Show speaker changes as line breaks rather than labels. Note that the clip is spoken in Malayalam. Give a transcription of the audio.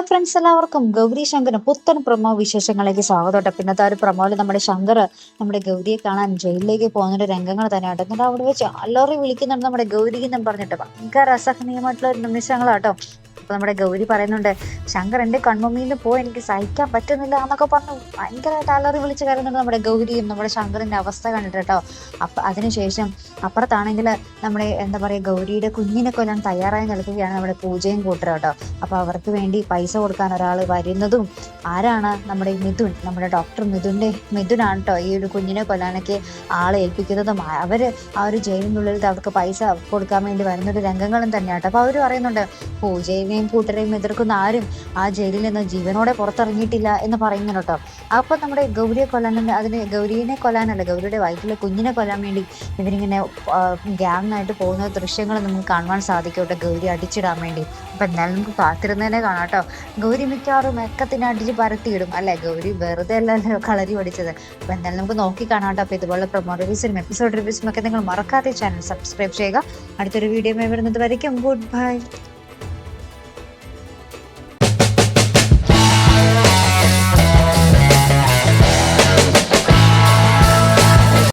ഫ്രണ്ട്സ്, എല്ലാവർക്കും ഗൗരി ശങ്കറിന് പുത്തൻ പ്രൊമോ വിശേഷങ്ങളിലേക്ക് സ്വാഗതം. പിന്നത്തെ ഒരു പ്രൊമോയില് നമ്മുടെ ശങ്കർ നമ്മുടെ ഗൗരിയെ കാണാൻ ജയിലിലേക്ക് പോകുന്ന രംഗങ്ങൾ തന്നെയാട്ടോ. എന്നിട്ട് അവിടെ വെച്ച് അലറി വിളിക്കുന്നുണ്ട് നമ്മുടെ ഗൗരി എന്നും പറഞ്ഞിട്ട്. ഭയങ്കര അസഹനീയമായിട്ടുള്ള ഒരു നിമിഷങ്ങളാട്ടോ. അപ്പൊ നമ്മുടെ ഗൗരി പറയുന്നുണ്ട്, ശങ്കർ എന്റെ കൺമുമ്പിന്ന് പോയി എനിക്ക് സഹിക്കാൻ പറ്റുന്നില്ല എന്നൊക്കെ പറഞ്ഞു ഭയങ്കരമായിട്ട് അലറി വിളിച്ച് കരുന്നുണ്ട് നമ്മുടെ ഗൗരിയും നമ്മുടെ ശങ്കറിന്റെ അവസ്ഥ കണ്ടിട്ട് കേട്ടോ. അപ്പൊ അതിനുശേഷം അപ്പുറത്താണെങ്കിൽ നമ്മുടെ എന്താ പറയാ ഗൗരിയുടെ കുഞ്ഞിനെ കൊല്ലാൻ തയ്യാറായി നിൽക്കുകയാണ് നമ്മുടെ പൂജയും കൂട്ടരും കേട്ടോ. അപ്പൊ അവർക്ക് വേണ്ടി പൈസ കൊടുക്കാൻ ഒരാൾ വരുന്നതും ആരാണ്? നമ്മുടെ മിഥുൻ, നമ്മുടെ ഡോക്ടർ മിഥുനാണ് കേട്ടോ ഈ ഒരു കുഞ്ഞിനെ കൊല്ലാനൊക്കെ ആളെ ഏൽപ്പിക്കുന്നതും. അവര് ആ ഒരു ജയിലിനുള്ളിൽ അവർക്ക് പൈസ കൊടുക്കാൻ വേണ്ടി വരുന്നൊരു രംഗങ്ങളും തന്നെയാട്ടോ. അപ്പൊ അവര് പറയുന്നുണ്ട്, പൂജയെയും കൂട്ടരെയും എതിർക്കുന്ന ആരും ആ ജയിലിൽ നിന്ന് ജീവനോടെ പുറത്തിറങ്ങിയിട്ടില്ല എന്ന് പറയുന്നു കേട്ടോ. അപ്പൊ നമ്മുടെ ഗൗരിയെ കൊല്ലാൻ, ഗൗരീനെ കൊല്ലാനല്ല, ഗൗരിയുടെ വയറ്റിലെ കുഞ്ഞിനെ കൊല്ലാൻ വേണ്ടി ഇവരിങ്ങനെ ഗ്യാങ് ആയിട്ട് പോകുന്ന ദൃശ്യങ്ങൾ നമുക്ക് കാണുവാൻ സാധിക്കും കേട്ടോ, ഗൗരി അടിച്ചിടാൻ വേണ്ടി. അപ്പൊ എന്തായാലും നമുക്ക് കാത്തിരുന്നതിനെ കാണാം കേട്ടോ. ഗൗരി മിക്കവാറും മെക്കത്തിന് അടിച്ച് പരത്തിയിടും അല്ലെ, ഗൗരി വെറുതെ അല്ലല്ലോ കളരി പഠിച്ചത്. അപ്പൊ എന്തായാലും നമുക്ക് നോക്കി കാണാം കേട്ടോ. അപ്പൊ ഇതുപോലെ പ്രൊമോ റിവ്യൂസിനും എപ്പിസോഡ് റിവ്യൂസിനും ഒക്കെ നിങ്ങൾ മറക്കാതെ ചാനൽ സബ്സ്ക്രൈബ് ചെയ്യുക. അടുത്തൊരു വീഡിയോ വരുന്നത് വരയ്ക്കും ഗുഡ് ബൈ.